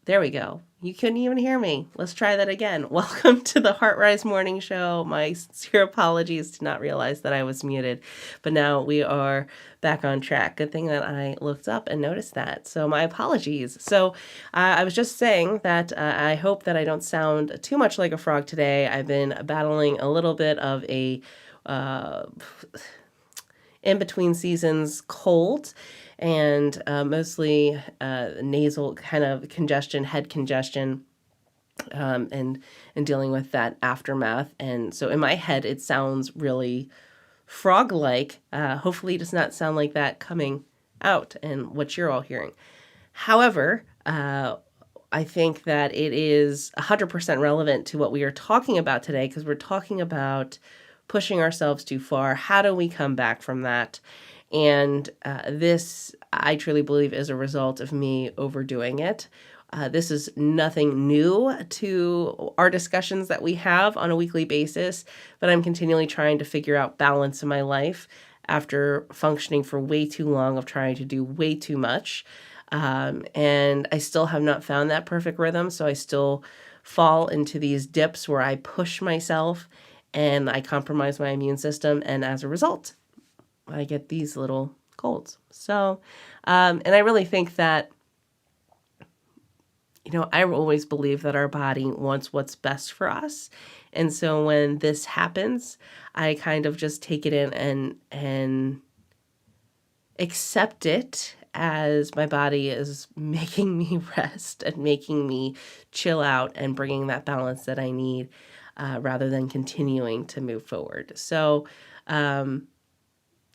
There we go. You couldn't even hear me. Let's try that again. Welcome to the HRart Rise Morning Show. My sincere apologies to not realize that I was muted, but now we are back on track. Good thing that I looked up and noticed that. So my apologies. So I was just saying that I hope that I don't sound too much like a frog today. I've been battling a little bit of a in between seasons cold and mostly nasal kind of congestion, head congestion, and dealing with that aftermath. And so in my head, it sounds really frog-like. Hopefully it does not sound like that coming out and what you're all hearing. However, I think that it is 100% relevant to what we are talking about today, because we're talking about pushing ourselves too far. How do we come back from that? And this, I truly believe, is a result of me overdoing it. This is nothing new to our discussions that we have on a weekly basis, but I'm continually trying to figure out balance in my life after functioning for way too long of trying to do way too much. And I still have not found that perfect rhythm, so I still fall into these dips where I push myself and I compromise my immune system, and as a result, I get these little colds. So, and I really think that, I always believe that our body wants what's best for us. And so when this happens, I kind of just take it in and accept it as my body is making me rest and making me chill out and bringing that balance that I need, rather than continuing to move forward. So,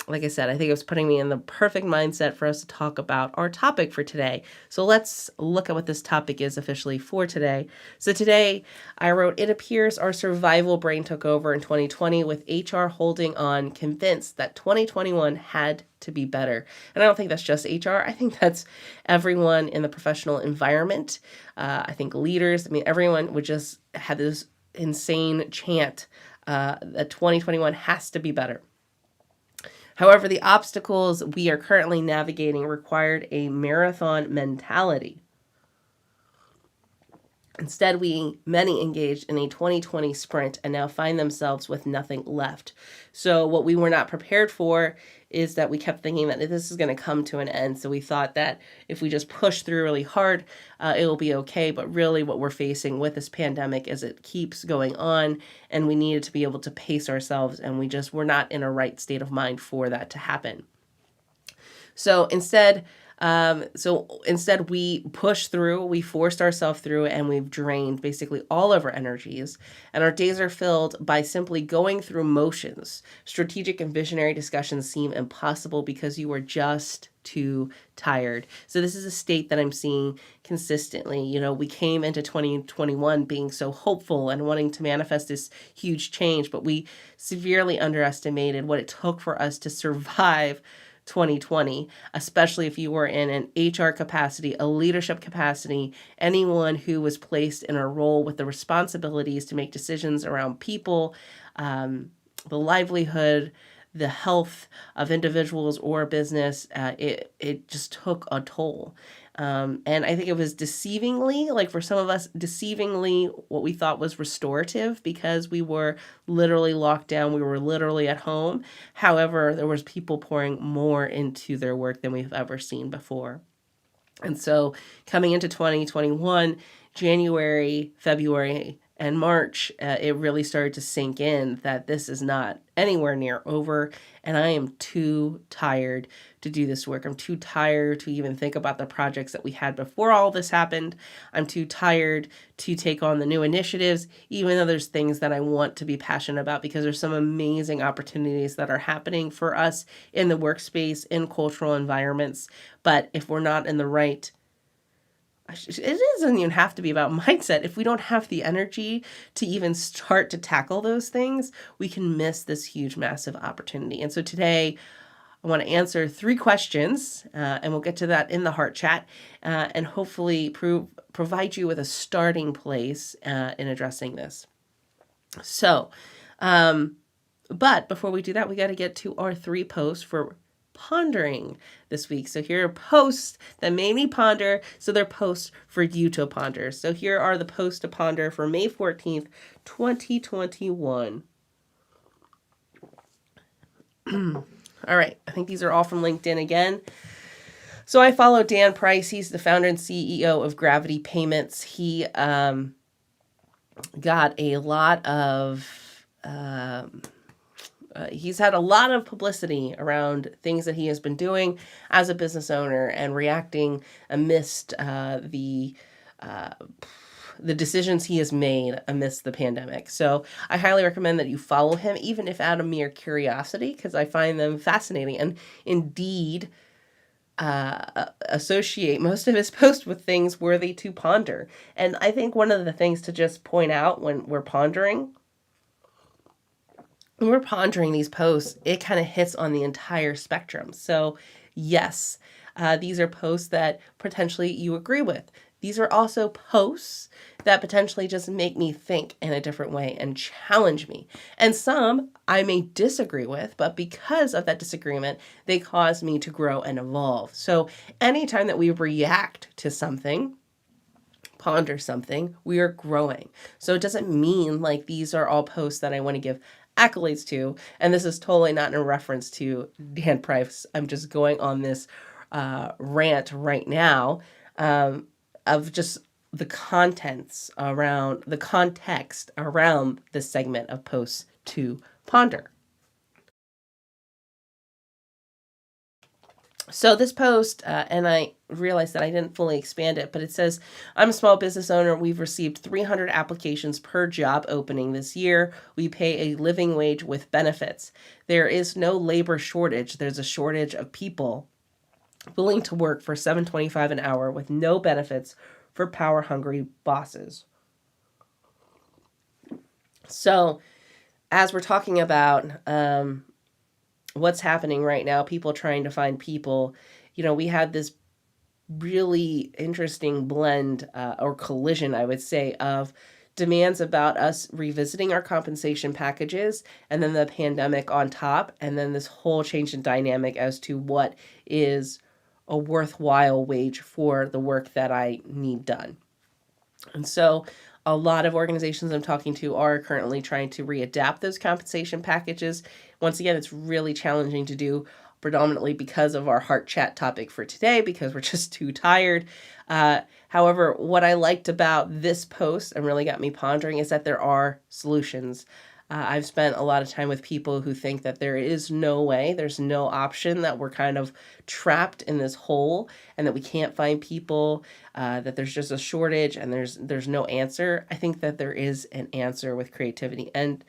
like I said, I think it was putting me in the perfect mindset for us to talk about our topic for today. So let's look at what this topic is officially for today. So today I wrote, it appears our survival brain took over in 2020 with HR holding on, convinced that 2021 had to be better. And I don't think that's just HR. I think that's everyone in the professional environment. I think leaders, everyone would just have this insane chant that 2021 has to be better. However, the obstacles we are currently navigating required a marathon mentality. Instead, many engaged in a 2020 sprint and now find themselves with nothing left. So what we were not prepared for is that we kept thinking that this is going to come to an end. So we thought that if we just push through really hard, it will be okay. But really what we're facing with this pandemic is it keeps going on, and we needed to be able to pace ourselves, and we're not in a right state of mind for that to happen. So instead, we pushed through, we forced ourselves through, and we've drained basically all of our energies. And our days are filled by simply going through motions. Strategic and visionary discussions seem impossible because you are just too tired. So this is a state that I'm seeing consistently. We came into 2021 being so hopeful and wanting to manifest this huge change, but we severely underestimated what it took for us to survive 2020, especially if you were in an HR capacity, a leadership capacity, anyone who was placed in a role with the responsibilities to make decisions around people, the livelihood, the health of individuals or business. It just took a toll. And I think it was deceivingly, like for some of us, what we thought was restorative, because we were literally locked down. We were literally at home. However, there was people pouring more into their work than we've ever seen before. And so coming into 2021, January, February, and March, it really started to sink in that this is not anywhere near over, and I am too tired to do this work. I'm too tired to even think about the projects that we had before all this happened. I'm too tired to take on the new initiatives, even though there's things that I want to be passionate about, because there's some amazing opportunities that are happening for us in the workspace, in cultural environments. But if we're not in the right, it doesn't even have to be about mindset. If we don't have the energy to even start to tackle those things, we can miss this huge, massive opportunity. And so today, I want to answer 3 questions, and we'll get to that in the Heart Chat, and hopefully provide you with a starting place in addressing this. So, but before we do that, we got to get to our 3 posts for pondering this week. So here are posts that made me ponder. So they're posts for you to ponder. So here are the posts to ponder for May 14th, 2021. All right. I think these are all from LinkedIn again. So I follow Dan Price. He's the founder and CEO of Gravity Payments. He got a lot of, he's had a lot of publicity around things that he has been doing as a business owner and reacting amidst the decisions he has made amidst the pandemic. So I highly recommend that you follow him, even if out of mere curiosity, because I find them fascinating and indeed associate most of his posts with things worthy to ponder. And I think one of the things to just point out when we're pondering these posts, it kind of hits on the entire spectrum. So yes, these are posts that potentially you agree with. These are also posts that potentially just make me think in a different way and challenge me. And some I may disagree with, but because of that disagreement, they cause me to grow and evolve. So anytime that we react to something, ponder something, we are growing. So it doesn't mean like these are all posts that I want to give accolades to. And this is totally not in reference to Dan Price. I'm just going on this rant right now of just the context around this segment of posts to ponder. So this post, and I realized that I didn't fully expand it, but it says, I'm a small business owner. We've received 300 applications per job opening this year. We pay a living wage with benefits. There is no labor shortage. There's a shortage of people willing to work for $7.25 an hour with no benefits for power-hungry bosses. So as we're talking about what's happening right now, people trying to find people, we had this really interesting blend or collision, I would say, of demands about us revisiting our compensation packages and then the pandemic on top, and then this whole change in dynamic as to what is a worthwhile wage for the work that I need done. And so a lot of organizations I'm talking to are currently trying to readapt those compensation packages. Once again, it's really challenging to do, predominantly because of our heart chat topic for today, because we're just too tired. However, what I liked about this post and really got me pondering is that there are solutions. I've spent a lot of time with people who think that there is no way, there's no option, that we're kind of trapped in this hole and that we can't find people, that there's just a shortage and there's no answer. I think that there is an answer with creativity. And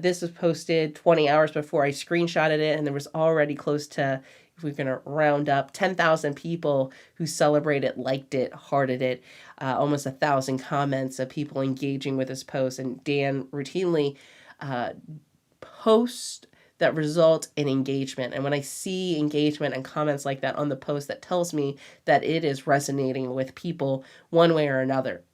this was posted 20 hours before I screenshotted it, and there was already close to, if we're going to round up, 10,000 people who celebrated, liked it, hearted it, almost 1,000 comments of people engaging with this post. And Dan routinely posts that result in engagement. And when I see engagement and comments like that on the post, that tells me that it is resonating with people one way or another.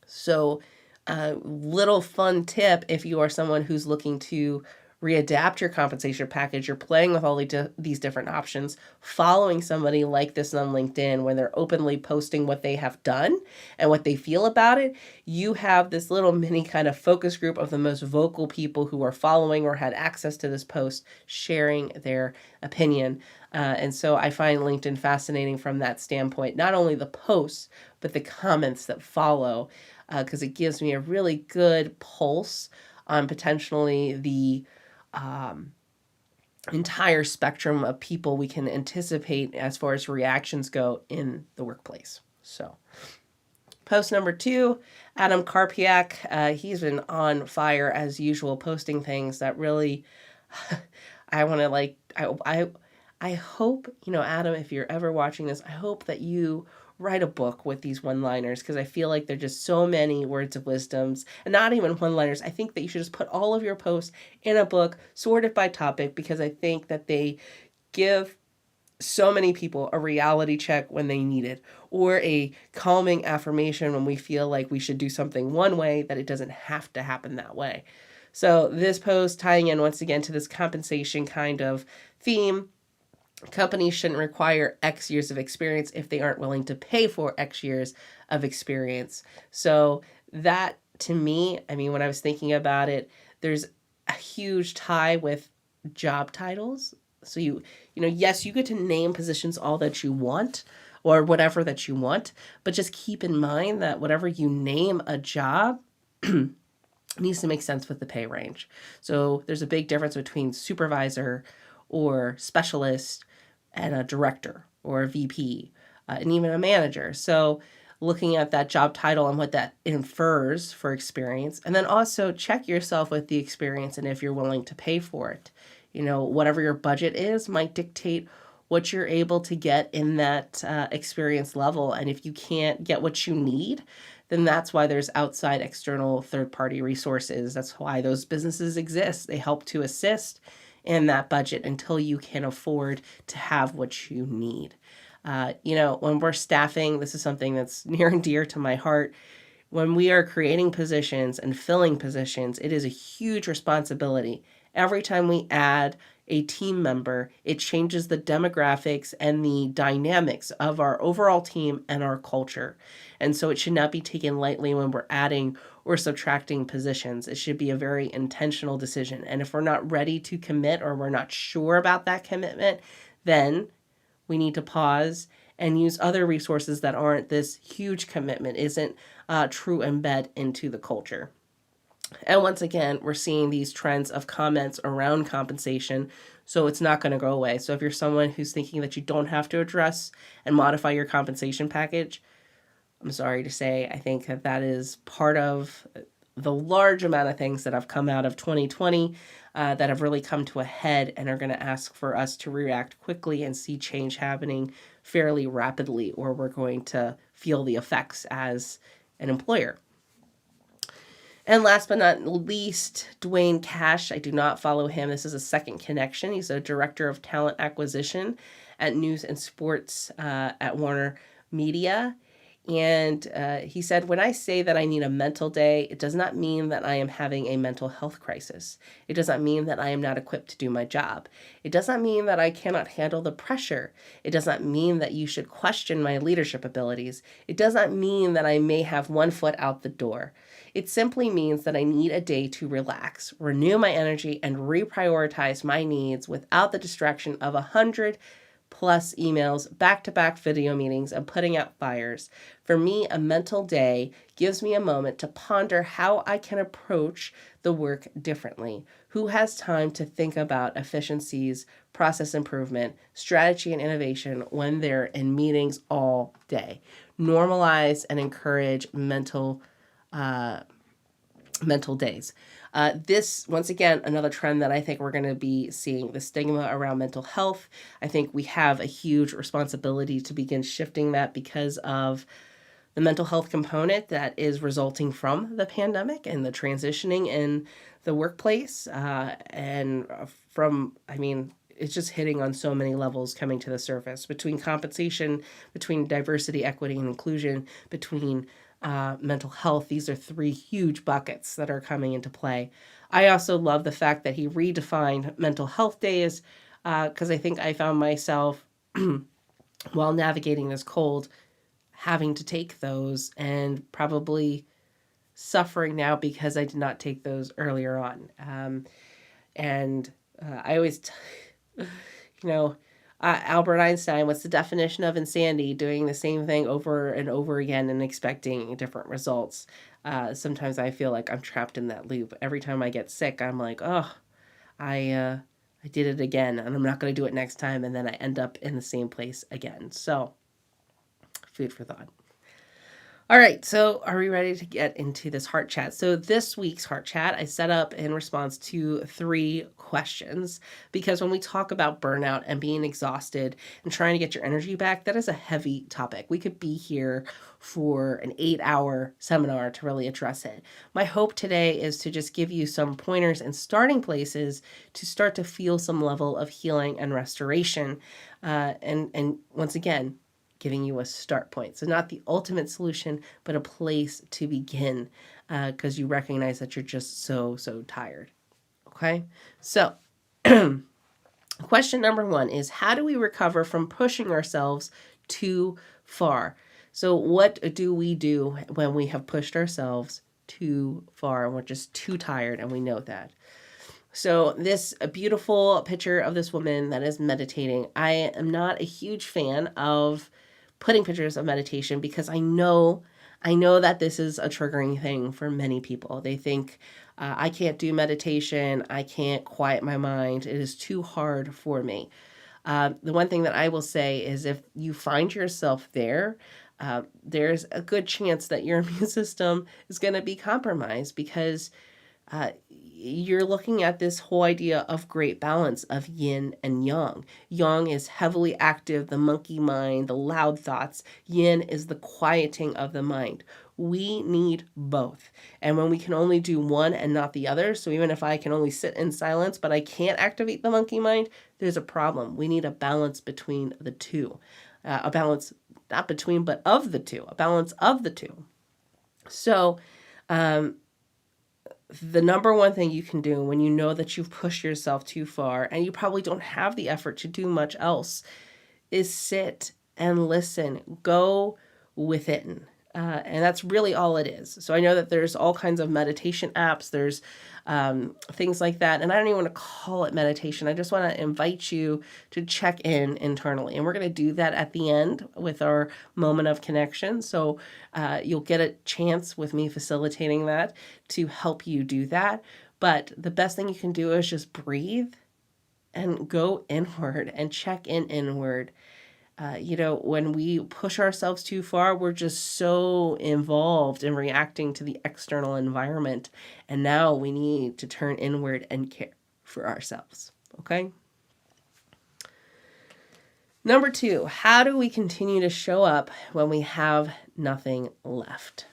So little fun tip, if you are someone who's looking to readapt your compensation package, you're playing with all these different options, following somebody like this on LinkedIn when they're openly posting what they have done and what they feel about it, you have this little mini kind of focus group of the most vocal people who are following or had access to this post, sharing their opinion. And so I find LinkedIn fascinating from that standpoint, not only the posts, but the comments that follow, because it gives me a really good pulse on potentially the entire spectrum of people we can anticipate as far as reactions go in the workplace. So post number 2, Adam Karpiak, he's been on fire as usual, posting things that really, I want to I hope, Adam, if you're ever watching this, I hope that you write a book with these one-liners, because I feel like they're just so many words of wisdoms, and not even one-liners. I think that you should just put all of your posts in a book, sorted by topic, because I think that they give so many people a reality check when they need it, or a calming affirmation when we feel like we should do something one way, that it doesn't have to happen that way. So this post, tying in once again to this compensation kind of theme, Companies shouldn't require X years of experience if they aren't willing to pay for X years of experience. So that, to me, I mean, when I was thinking about it, there's a huge tie with job titles. So yes, you get to name positions all that you want or whatever that you want, but just keep in mind that whatever you name a job needs to make sense with the pay range. So there's a big difference between supervisor or specialist and a director or a VP and even a manager. So looking at that job title and what that infers for experience, and then also check yourself with the experience and if you're willing to pay for it. Whatever your budget is might dictate what you're able to get in that experience level. And if you can't get what you need, then that's why there's outside external third-party resources. That's why those businesses exist. They help to assist in that budget until you can afford to have what you need. When we're staffing, this is something that's near and dear to my heart. When we are creating positions and filling positions, it is a huge responsibility. Every time we add a team member, it changes the demographics and the dynamics of our overall team and our culture. And so it should not be taken lightly when we're adding or subtracting positions. It should be a very intentional decision. And if we're not ready to commit or we're not sure about that commitment, then we need to pause and use other resources that aren't this huge commitment, isn't true embed into the culture. And once again, we're seeing these trends of comments around compensation, so it's not going to go away. So if you're someone who's thinking that you don't have to address and modify your compensation package, I'm sorry to say, I think that is part of the large amount of things that have come out of 2020 that have really come to a head and are going to ask for us to react quickly and see change happening fairly rapidly, or we're going to feel the effects as an employer. And last but not least, Dwayne Cash. I do not follow him. This is a second connection. He's a director of talent acquisition at News and Sports at Warner Media. And he said, when I say that I need a mental day, it does not mean that I am having a mental health crisis. It does not mean that I am not equipped to do my job. It does not mean that I cannot handle the pressure. It does not mean that you should question my leadership abilities. It does not mean that I may have one foot out the door. It simply means that I need a day to relax, renew my energy, and reprioritize my needs without the distraction of 100+ emails, back-to-back video meetings, and putting out fires. For me, a mental day gives me a moment to ponder how I can approach the work differently. Who has time to think about efficiencies, process improvement, strategy, and innovation when they're in meetings all day? Normalize and encourage mental days. This, once again, another trend that I think we're going to be seeing, the stigma around mental health. I think we have a huge responsibility to begin shifting that because of the mental health component that is resulting from the pandemic and the transitioning in the workplace. It's just hitting on so many levels coming to the surface, between compensation, between diversity, equity, and inclusion, between mental health. These are three huge buckets that are coming into play. I also love the fact that he redefined mental health days because I think I found myself while navigating this cold having to take those and probably suffering now because I did not take those earlier on. I always, Albert Einstein, what's the definition of insanity? Doing the same thing over and over again and expecting different results. Sometimes I feel like I'm trapped in that loop. Every time I get sick, I'm like, oh, I did it again, and I'm not going to do it next time, and then I end up in the same place again. So, food for thought. All right, so are we ready to get into this Heart Chat? So this week's Heart Chat I set up in response to 3 questions, because when we talk about burnout and being exhausted and trying to get your energy back, that is a heavy topic. We could be here for an 8-hour seminar to really address it. My hope today is to just give you some pointers and starting places to start to feel some level of healing and restoration. And once again, giving you a start point. So not the ultimate solution, but a place to begin because you recognize that you're just so tired. Okay? So Question number 1 is, how do we recover from pushing ourselves too far? So what do we do when we have pushed ourselves too far and we're just too tired and we know that? So this a beautiful picture of this woman that is meditating. I am not a huge fan of putting pictures of meditation because I know that this is a triggering thing for many people. They think, I can't do meditation. I can't quiet my mind. It is too hard for me. The one thing that I will say is if you find yourself there, there's a good chance that your immune system is going to be compromised because you're looking at this whole idea of great balance of yin and yang. Yang is heavily active, the monkey mind, the loud thoughts. Yin is the quieting of the mind. We need both. And when we can only do one and not the other, so even if I can only sit in silence, but I can't activate the monkey mind, there's a problem. We need a balance between the two. A balance, not between, but of the two. A balance of the two. So, the number one thing you can do when you know that you've pushed yourself too far and you probably don't have the effort to do much else is sit and listen. Go within. And that's really all it is. So I know that there's all kinds of meditation apps. There's things like that. And I don't even want to call it meditation. I just want to invite you to check in internally. And we're going to do that at the end with our moment of connection. So you'll get a chance with me facilitating that to help you do that. But the best thing you can do is just breathe and go inward and check in inward. When we push ourselves too far, we're just so involved in reacting to the external environment. And now we need to turn inward and care for ourselves. Okay? Number 2, how do we continue to show up when we have nothing left?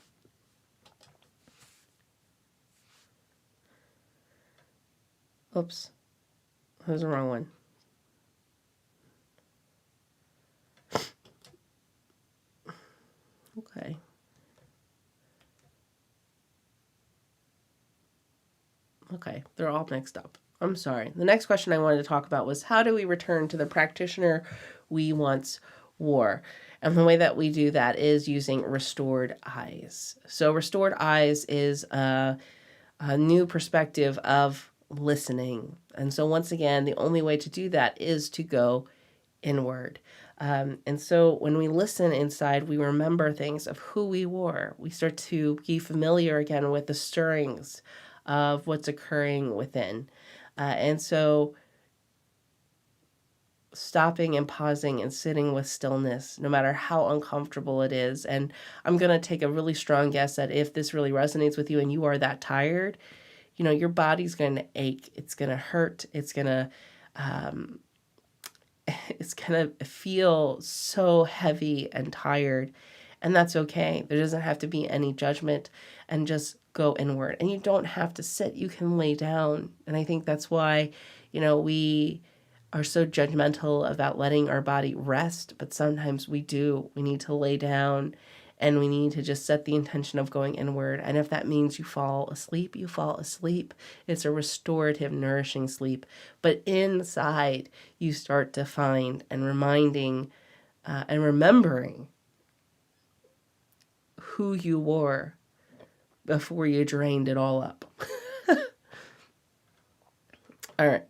Oops, that was the wrong one. Okay. Okay, they're all mixed up. I'm sorry. The next question I wanted to talk about was, how do we return to the practitioner we once wore? And the way that we do that is using restored eyes. So restored eyes is a new perspective of listening. And so once again, the only way to do that is to go inward. And so when we listen inside, we remember things of who we were. We start to be familiar again with the stirrings of what's occurring within. And so stopping and pausing and sitting with stillness, no matter how uncomfortable it is. And I'm going to take a really strong guess that if this really resonates with you and you are that tired, your body's going to ache. It's going to hurt. It's going to feel so heavy and tired, and that's okay. There doesn't have to be any judgment, and just go inward. And you don't have to sit, you can lay down. And I think that's why, we are so judgmental about letting our body rest, but sometimes we need to lay down and we need to just set the intention of going inward. And if that means you fall asleep, you fall asleep. It's a restorative, nourishing sleep. But inside, you start to find and reminding and remembering who you were before you drained it all up. All right.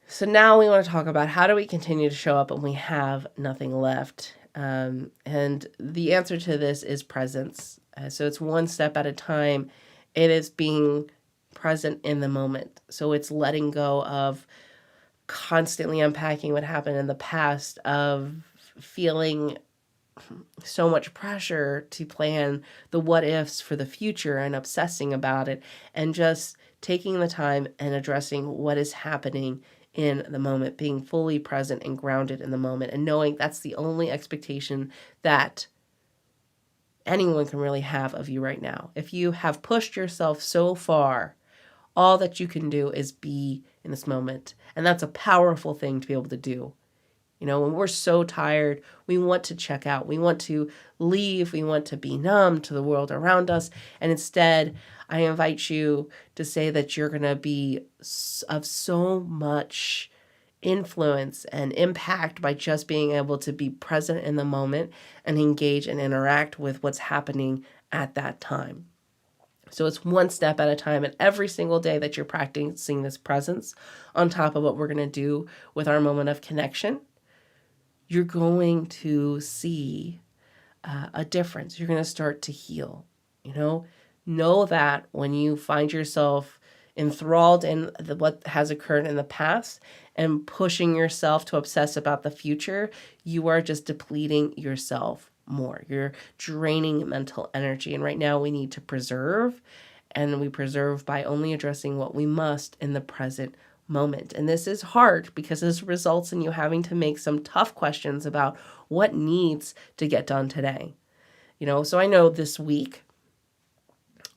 So now we want to talk about how do we continue to show up when we have nothing left. And the answer to this is presence. So it's one step at a time. It is being present in the moment. So it's letting go of constantly unpacking what happened in the past, of feeling so much pressure to plan the what ifs for the future and obsessing about it, and just taking the time and addressing what is happening in the moment, being fully present and grounded in the moment, and knowing that's the only expectation that anyone can really have of you right now. If you have pushed yourself so far, all that you can do is be in this moment. And that's a powerful thing to be able to do When we're so tired, we want to check out. We want to leave. We want to be numb to the world around us. And instead, I invite you to say that you're going to be of so much influence and impact by just being able to be present in the moment and engage and interact with what's happening at that time. So it's one step at a time, and every single day that you're practicing this presence on top of what we're going to do with our moment of connection, you're going to see a difference. You're going to start to heal. Know that when you find yourself enthralled in what has occurred in the past and pushing yourself to obsess about the future, you are just depleting yourself more. You're draining mental energy. And right now we need to preserve, and we preserve by only addressing what we must in the present moment. And this is hard because this results in you having to make some tough questions about what needs to get done today. So I know this week,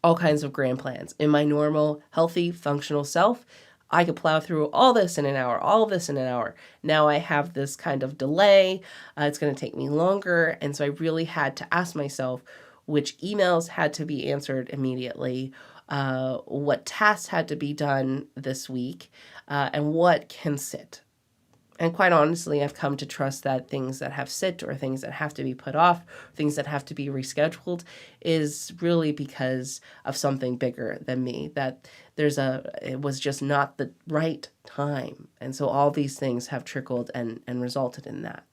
all kinds of grand plans. In my normal, healthy, functional self, I could plow through all this in an hour, all of this in an hour. Now I have this kind of delay. It's going to take me longer. And so I really had to ask myself which emails had to be answered immediately, what tasks had to be done this week, and what can sit. And quite honestly, I've come to trust that things that have sit or things that have to be put off, things that have to be rescheduled is really because of something bigger than me, that it was just not the right time. And so all these things have trickled and resulted in that.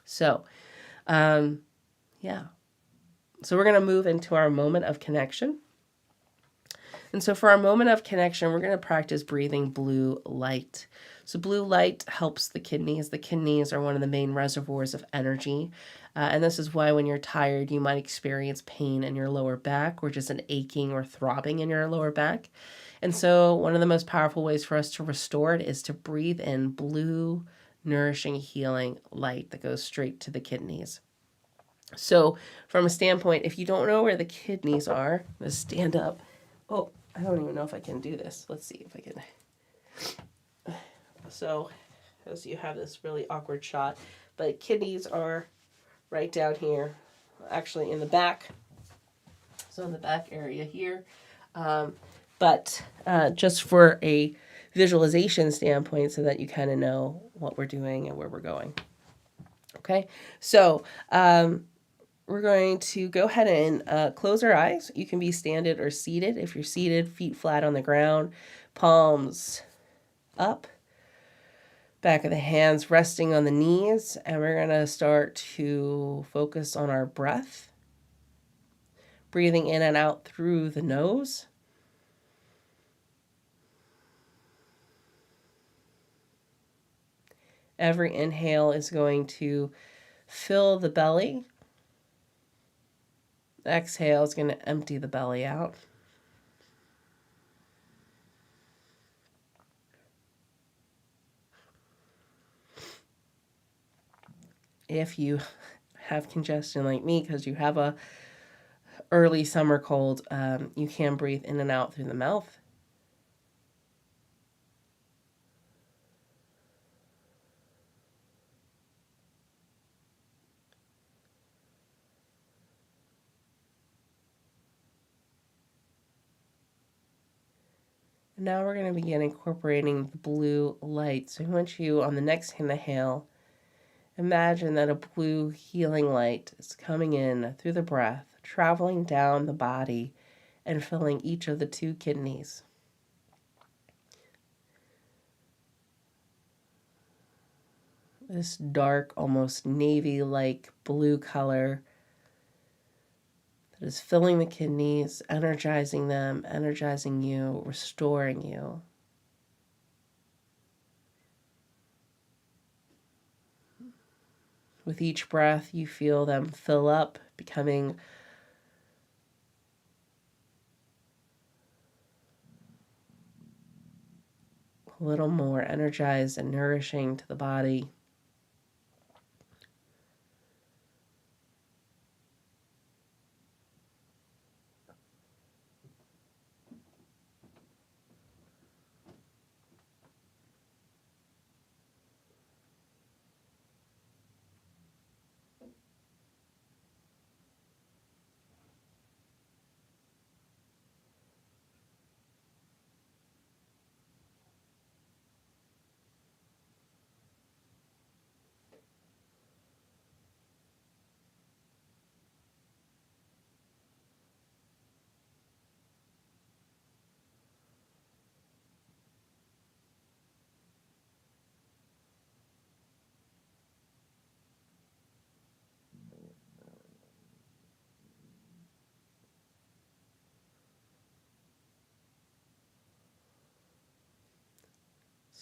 So, yeah. So we're going to move into our moment of connection. And so for our moment of connection, we're going to practice breathing blue light. So blue light helps the kidneys. The kidneys are one of the main reservoirs of energy. And this is why when you're tired, you might experience pain in your lower back or just an aching or throbbing in your lower back. And so one of the most powerful ways for us to restore it is to breathe in blue, nourishing, healing light that goes straight to the kidneys. So from a standpoint, if you don't know where the kidneys are, just stand up. Oh, I don't even know if I can do this. Let's see if I can. So, as you have this really awkward shot, but kidneys are right down here, actually in the back. So in the back area here. But just for a visualization standpoint so that you kind of know what we're doing and where we're going. Okay, so we're going to go ahead and close our eyes. You can be standing or seated. If you're seated, feet flat on the ground, palms up, back of the hands resting on the knees. And we're going to start to focus on our breath. Breathing in and out through the nose. Every inhale is going to fill the belly. Exhale is going to empty the belly out. If you have congestion like me because you have a early summer cold, you can breathe in and out through the mouth. Now we're going to begin incorporating the blue light. So I want you on the next inhale, imagine that a blue healing light is coming in through the breath, traveling down the body and filling each of the 2 kidneys. This dark, almost navy-like blue color that is filling the kidneys, energizing them, energizing you, restoring you. With each breath, you feel them fill up, becoming a little more energized and nourishing to the body.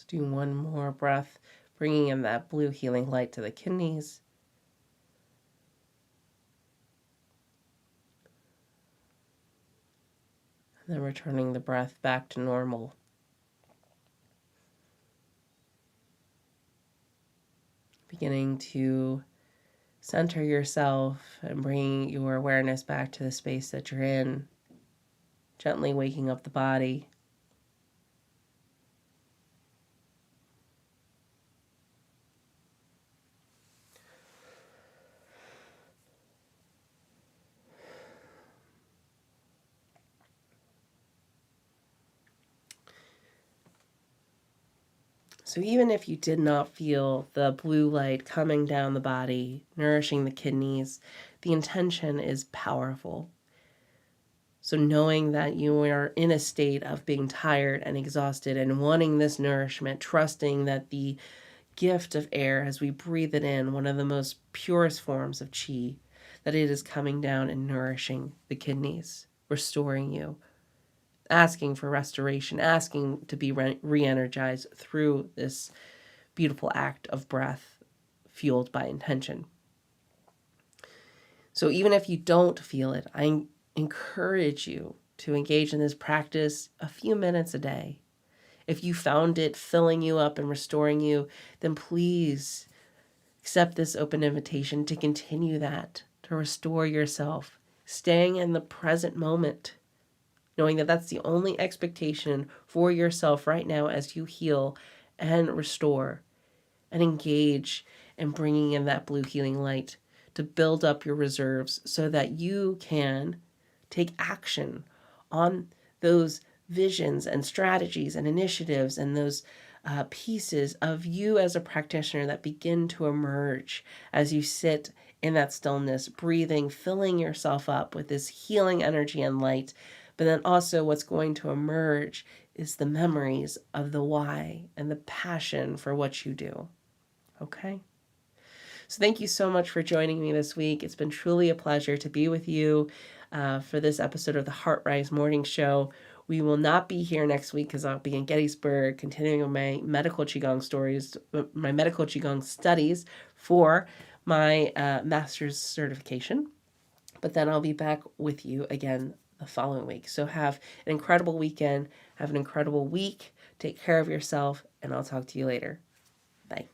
Let's do one more breath, bringing in that blue healing light to the kidneys. And then returning the breath back to normal. Beginning to center yourself and bring your awareness back to the space that you're in. Gently waking up the body. So even if you did not feel the blue light coming down the body, nourishing the kidneys, the intention is powerful. So knowing that you are in a state of being tired and exhausted and wanting this nourishment, trusting that the gift of air, as we breathe it in, one of the most purest forms of chi, that it is coming down and nourishing the kidneys, restoring you, asking for restoration, asking to be re-energized through this beautiful act of breath fueled by intention. So even if you don't feel it, I encourage you to engage in this practice a few minutes a day. If you found it filling you up and restoring you, then please accept this open invitation to continue that, to restore yourself, staying in the present moment, knowing that that's the only expectation for yourself right now as you heal and restore and engage in bringing in that blue healing light to build up your reserves so that you can take action on those visions and strategies and initiatives and those pieces of you as a practitioner that begin to emerge as you sit in that stillness, breathing, filling yourself up with this healing energy and light. But then also what's going to emerge is the memories of the why and the passion for what you do. Okay? So thank you so much for joining me this week. It's been truly a pleasure to be with you for this episode of the HRart Rise Morning Show. We will not be here next week because I'll be in Gettysburg continuing my medical Qigong studies for my master's certification. But then I'll be back with you again the following week. So have an incredible weekend. Have an incredible week. Take care of yourself, and I'll talk to you later. Bye.